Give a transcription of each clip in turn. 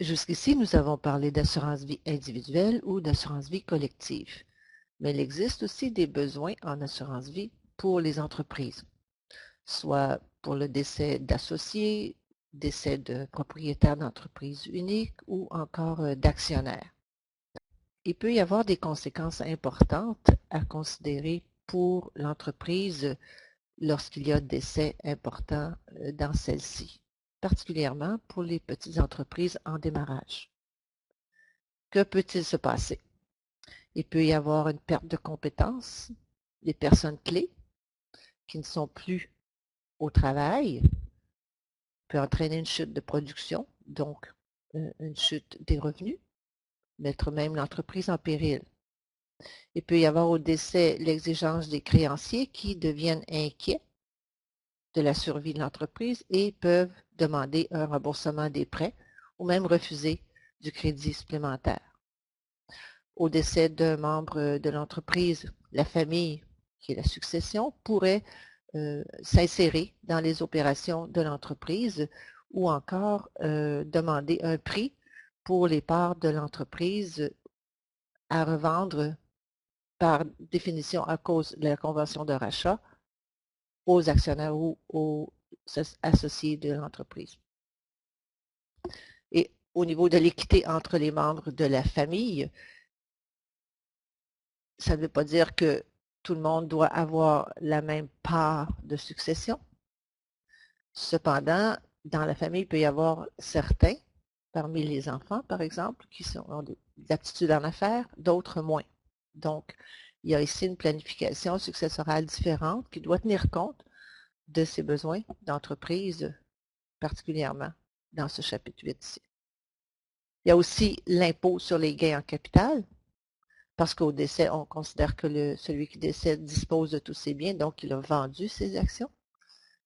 Jusqu'ici, nous avons parlé d'assurance vie individuelle ou d'assurance vie collective, mais il existe aussi des besoins en assurance vie pour les entreprises, soit pour le décès d'associés, décès de propriétaires d'entreprises uniques ou encore d'actionnaires. Il peut y avoir des conséquences importantes à considérer pour l'entreprise lorsqu'il y a décès important dans celle-ci, particulièrement pour les petites entreprises en démarrage. Que peut-il se passer? Il peut y avoir une perte de compétences, des personnes clés qui ne sont plus au travail, peut entraîner une chute de production, donc une chute des revenus, mettre même l'entreprise en péril. Il peut y avoir au décès l'exigence des créanciers qui deviennent inquiets de la survie de l'entreprise et peuvent demander un remboursement des prêts ou même refuser du crédit supplémentaire. Au décès d'un membre de l'entreprise, la famille, qui est la succession, pourrait s'insérer dans les opérations de l'entreprise ou encore demander un prix pour les parts de l'entreprise à revendre par définition à cause de la convention de rachat aux actionnaires ou aux associés de l'entreprise. Et au niveau de l'équité entre les membres de la famille, ça ne veut pas dire que tout le monde doit avoir la même part de succession. Cependant, dans la famille, il peut y avoir certains, parmi les enfants, par exemple, qui ont des aptitudes en affaires, d'autres moins. Donc, il y a ici une planification successorale différente qui doit tenir compte de ces besoins d'entreprise, particulièrement dans ce chapitre 8 ici. Il y a aussi l'impôt sur les gains en capital, parce qu'au décès, on considère que celui qui décède dispose de tous ses biens, donc il a vendu ses actions.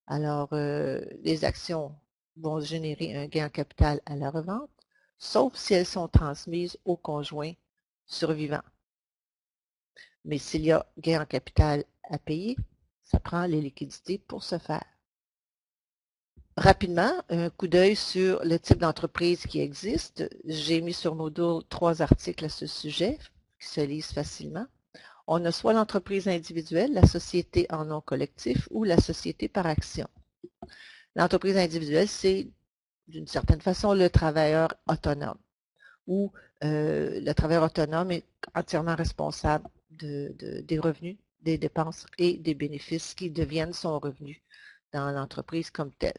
Alors, les actions vont générer un gain en capital à la revente, sauf si elles sont transmises au conjoint survivant. Mais s'il y a gain en capital à payer, ça prend les liquidités pour ce faire. Rapidement, un coup d'œil sur le type d'entreprise qui existe. J'ai mis sur Moodle 3 articles à ce sujet qui se lisent facilement. On a soit l'entreprise individuelle, la société en nom collectif ou la société par action. L'entreprise individuelle, c'est d'une certaine façon le travailleur autonome, où le travailleur autonome est entièrement responsable des revenus, des dépenses et des bénéfices qui deviennent son revenu dans l'entreprise comme telle.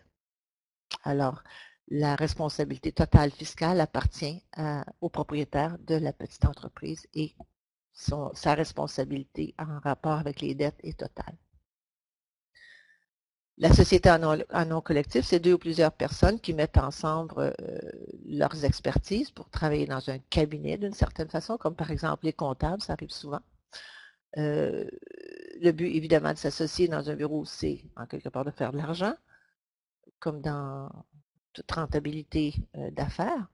Alors, la responsabilité totale fiscale appartient au propriétaire de la petite entreprise et sa responsabilité en rapport avec les dettes est totale. La société en nom collectif, c'est 2 ou plusieurs personnes qui mettent ensemble leurs expertises pour travailler dans un cabinet d'une certaine façon, comme par exemple les comptables, ça arrive souvent. Le but, évidemment, de s'associer dans un bureau, c'est en quelque part de faire de l'argent, comme dans toute rentabilité d'affaires.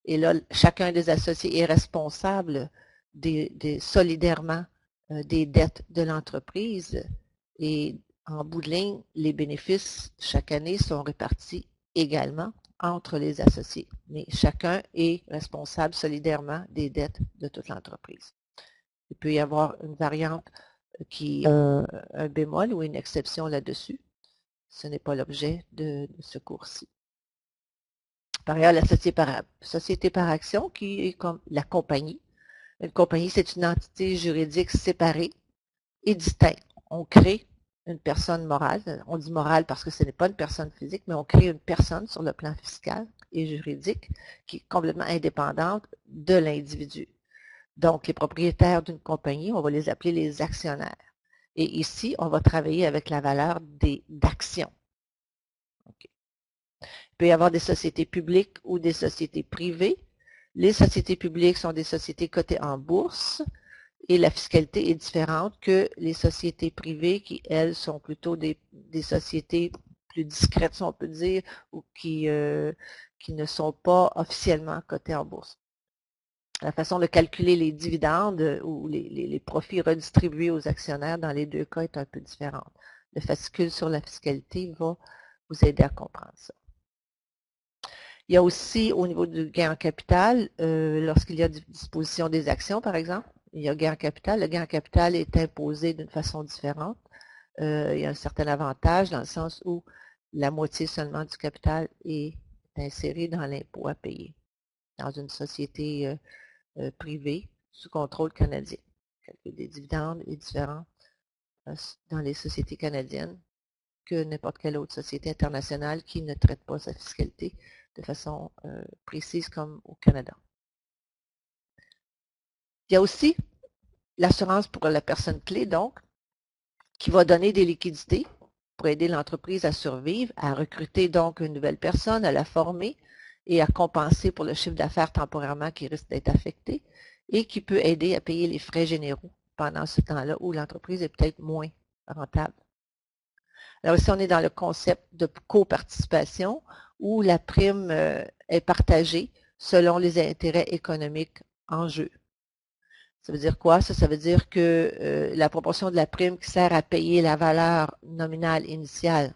Et là, chacun des associés est responsable solidairement des dettes de l'entreprise et en bout de ligne, les bénéfices chaque année sont répartis également entre les associés. Mais chacun est responsable solidairement des dettes de toute l'entreprise. Il peut y avoir une variante qui a un bémol ou une exception là-dessus. Ce n'est pas l'objet de ce cours-ci. Par ailleurs, la société par action, qui est comme la compagnie. Une compagnie, c'est une entité juridique séparée et distincte. On crée une personne morale. On dit morale parce que ce n'est pas une personne physique, mais on crée une personne sur le plan fiscal et juridique qui est complètement indépendante de l'individu. Donc, les propriétaires d'une compagnie, on va les appeler les actionnaires. Et ici, on va travailler avec la valeur d'actions. Okay. Il peut y avoir des sociétés publiques ou des sociétés privées. Les sociétés publiques sont des sociétés cotées en bourse et la fiscalité est différente que les sociétés privées qui, elles, sont plutôt des sociétés plus discrètes, si on peut dire, ou qui ne sont pas officiellement cotées en bourse. La façon de calculer les dividendes ou les profits redistribués aux actionnaires dans les deux cas est un peu différente. Le fascicule sur la fiscalité va vous aider à comprendre ça. Il y a aussi au niveau du gain en capital, lorsqu'il y a disposition des actions, par exemple, il y a gain en capital. Le gain en capital est imposé d'une façon différente. Il y a un certain avantage dans le sens où la moitié seulement du capital est inséré dans l'impôt à payer dans une société privée sous contrôle canadien. Le calcul des dividendes est différent dans les sociétés canadiennes que n'importe quelle autre société internationale qui ne traite pas sa fiscalité de façon précise comme au Canada. Il y a aussi l'assurance pour la personne clé, donc, qui va donner des liquidités pour aider l'entreprise à survivre, à recruter donc une nouvelle personne, à la former et à compenser pour le chiffre d'affaires temporairement qui risque d'être affecté et qui peut aider à payer les frais généraux pendant ce temps-là où l'entreprise est peut-être moins rentable. Alors ici, on est dans le concept de coparticipation où la prime est partagée selon les intérêts économiques en jeu. Ça veut dire quoi? Ça veut dire que la proportion de la prime qui sert à payer la valeur nominale initiale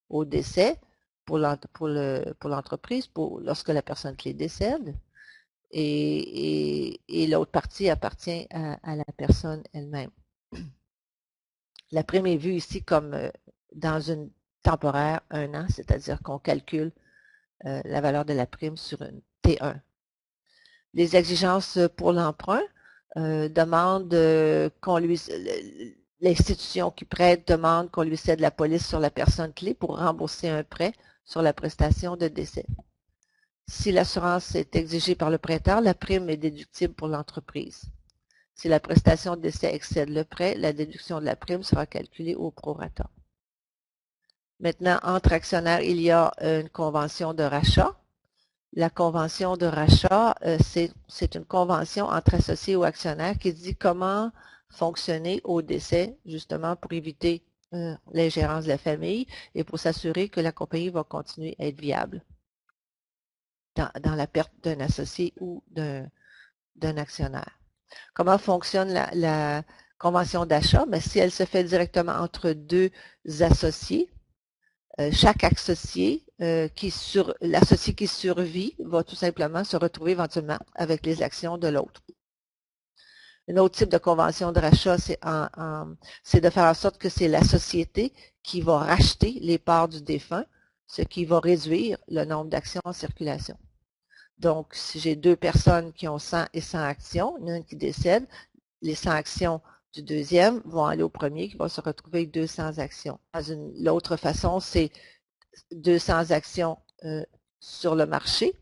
au décès pour l'entreprise, lorsque la personne clé décède, et l'autre partie appartient à la personne elle-même. La prime est vue ici comme dans une temporaire, 1 an, c'est-à-dire qu'on calcule la valeur de la prime sur une T1. Les exigences pour l'emprunt demandent qu'on lui... L'institution qui prête demande qu'on lui cède la police sur la personne clé pour rembourser un prêt sur la prestation de décès. Si l'assurance est exigée par le prêteur, la prime est déductible pour l'entreprise. Si la prestation de décès excède le prêt, la déduction de la prime sera calculée au prorata. Maintenant, entre actionnaires, il y a une convention de rachat. La convention de rachat, c'est une convention entre associés ou actionnaires qui dit comment fonctionner au décès, justement pour éviter l'ingérence de la famille et pour s'assurer que la compagnie va continuer à être viable dans la perte d'un associé ou d'un actionnaire. Comment fonctionne la convention d'achat? Si elle se fait directement entre deux associés, chaque associé, l'associé qui survit va tout simplement se retrouver éventuellement avec les actions de l'autre. Un autre type de convention de rachat, c'est de faire en sorte que c'est la société qui va racheter les parts du défunt, ce qui va réduire le nombre d'actions en circulation. Donc, si j'ai 2 personnes qui ont 100 et 100 actions, il y en a une qui décède, les 100 actions du deuxième vont aller au premier qui va se retrouver avec 200 actions. L'autre façon, c'est 200 actions sur le marché.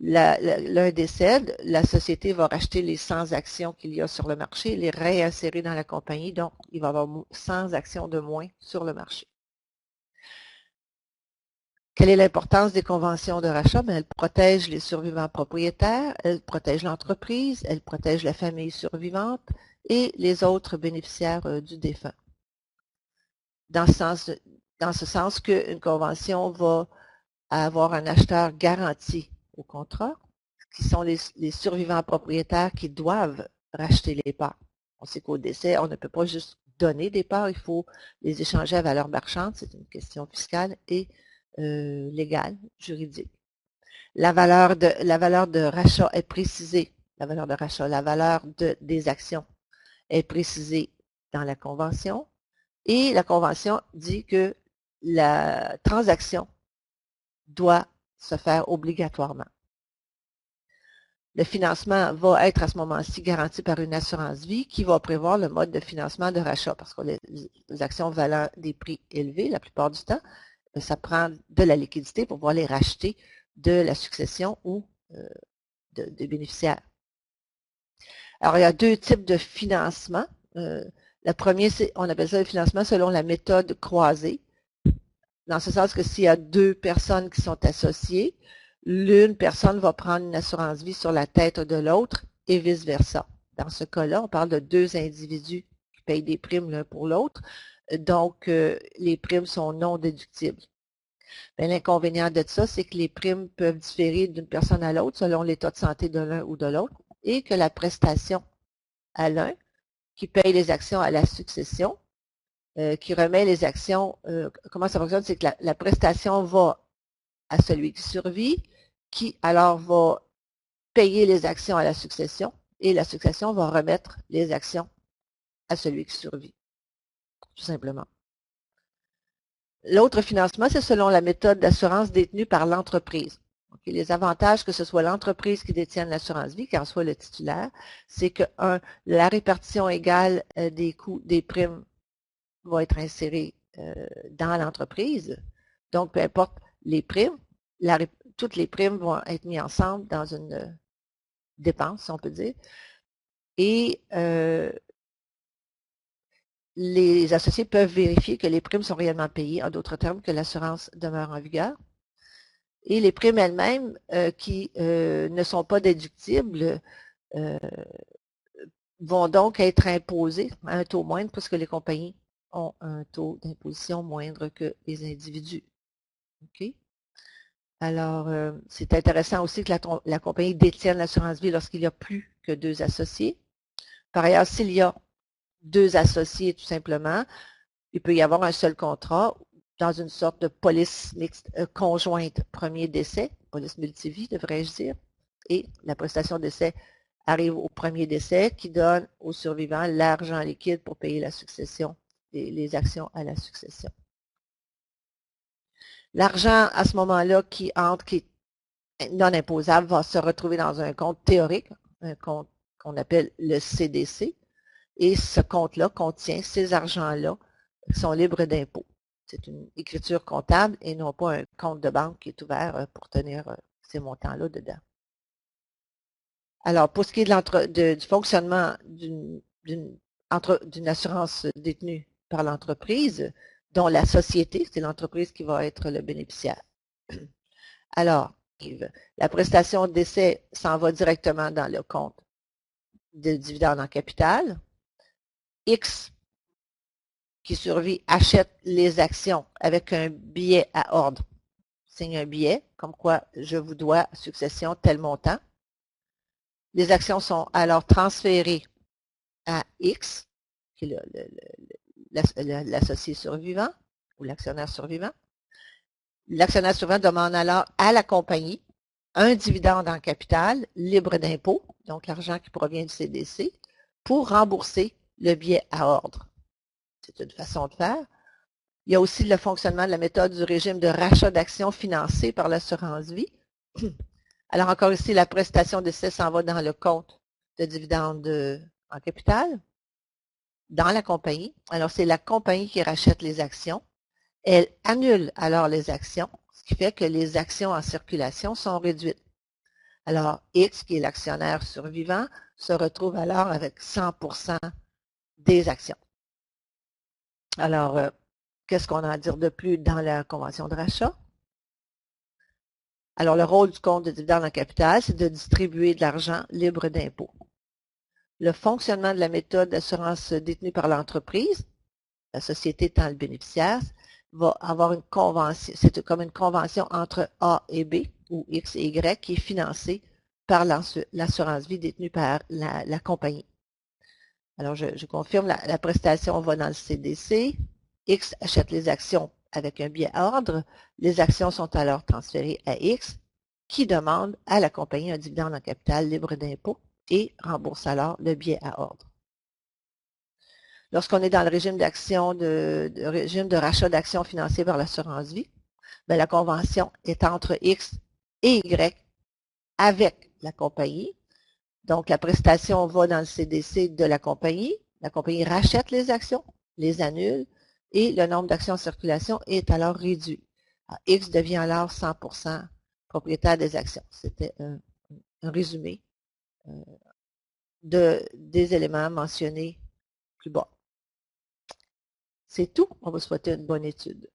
L'un décède, la société va racheter les 100 actions qu'il y a sur le marché, les réinsérer dans la compagnie, donc il va y avoir 100 actions de moins sur le marché. Quelle est l'importance des conventions de rachat? Elles protègent les survivants propriétaires, elles protègent l'entreprise, elles protègent la famille survivante et les autres bénéficiaires du défunt. Dans ce sens qu'une convention va avoir un acheteur garanti au contrat, qui sont les survivants propriétaires qui doivent racheter les parts. On sait qu'au décès, on ne peut pas juste donner des parts, il faut les échanger à valeur marchande, c'est une question fiscale et légale, juridique. La valeur de rachat est précisée, la valeur des actions est précisée dans la convention et la convention dit que la transaction doit se faire obligatoirement. Le financement va être à ce moment-ci garanti par une assurance vie qui va prévoir le mode de financement de rachat parce que les actions valant des prix élevés la plupart du temps, ça prend de la liquidité pour pouvoir les racheter de la succession ou des bénéficiaires. Alors, il y a 2 types de financement. Le premier, on appelle ça le financement selon la méthode croisée. Dans ce sens que s'il y a 2 personnes qui sont associées, l'une personne va prendre une assurance vie sur la tête de l'autre et vice-versa. Dans ce cas-là, on parle de 2 individus qui payent des primes l'un pour l'autre. Donc, les primes sont non déductibles. L'inconvénient de ça, c'est que les primes peuvent différer d'une personne à l'autre selon l'état de santé de l'un ou de l'autre et que la prestation à l'un qui paye les actions à la succession, qui remet les actions, comment ça fonctionne, c'est que la prestation va à celui qui survit qui alors va payer les actions à la succession et la succession va remettre les actions à celui qui survit, tout simplement. L'autre financement, c'est selon la méthode d'assurance détenue par l'entreprise. Les avantages, que ce soit l'entreprise qui détienne l'assurance vie, qui en soit le titulaire, c'est que, la répartition égale des coûts des primes va être insérée dans l'entreprise. Donc, peu importe les primes, toutes les primes vont être mises ensemble dans une dépense, si on peut dire. Et les associés peuvent vérifier que les primes sont réellement payées, en d'autres termes, que l'assurance demeure en vigueur. Et les primes elles-mêmes qui ne sont pas déductibles vont donc être imposées à un taux moindre puisque les compagnies ont un taux d'imposition moindre que les individus. OK? Alors, c'est intéressant aussi que la compagnie détienne l'assurance vie lorsqu'il y a plus que 2 associés. Par ailleurs, s'il y a 2 associés, tout simplement, il peut y avoir un seul contrat dans une sorte de police mixte conjointe premier décès, police multivie, devrais-je dire, et la prestation d'essai arrive au premier décès qui donne aux survivants l'argent liquide pour payer la succession, les actions à la succession. L'argent, à ce moment-là, qui entre, qui est non imposable, va se retrouver dans un compte théorique, un compte qu'on appelle le CDC, et ce compte-là contient ces argents-là qui sont libres d'impôts. C'est une écriture comptable et non pas un compte de banque qui est ouvert pour tenir ces montants-là dedans. Alors, pour ce qui est du fonctionnement d'une assurance détenue par l'entreprise, dont la société, c'est l'entreprise qui va être le bénéficiaire. Alors, Yves, la prestation d'essai s'en va directement dans le compte de dividendes en capital. X qui survit achète les actions avec un billet à ordre. Signe un billet, comme quoi je vous dois succession tel montant. Les actions sont alors transférées à X, qui est l'associé survivant ou l'actionnaire survivant. L'actionnaire survivant demande alors à la compagnie un dividende en capital libre d'impôt, donc l'argent qui provient du CDC, pour rembourser le billet à ordre. C'est une façon de faire. Il y a aussi le fonctionnement de la méthode du régime de rachat d'actions financé par l'assurance vie. Alors encore ici, la prestation d'essai s'en va dans le compte de dividendes en capital, dans la compagnie. Alors c'est la compagnie qui rachète les actions. Elle annule alors les actions, ce qui fait que les actions en circulation sont réduites. Alors X, qui est l'actionnaire survivant, se retrouve alors avec 100% des actions. Alors, qu'est-ce qu'on a à dire de plus dans la convention de rachat? Alors, le rôle du compte de dividende en capital, c'est de distribuer de l'argent libre d'impôt. Le fonctionnement de la méthode d'assurance détenue par l'entreprise, la société étant le bénéficiaire, va avoir une convention, c'est comme une convention entre A et B, ou X et Y, qui est financée par l'assurance vie détenue par la compagnie. Alors, je confirme, la prestation va dans le CDC. X achète les actions avec un billet à ordre. Les actions sont alors transférées à X, qui demande à la compagnie un dividende en capital libre d'impôt et rembourse alors le billet à ordre. Lorsqu'on est dans le régime régime de rachat d'actions financées par l'assurance vie, bien, la convention est entre X et Y avec la compagnie. Donc, la prestation va dans le CDC de la compagnie rachète les actions, les annule, et le nombre d'actions en circulation est alors réduit. Alors, X devient alors 100% propriétaire des actions. C'était un résumé des éléments mentionnés plus bas. C'est tout. On va souhaiter une bonne étude.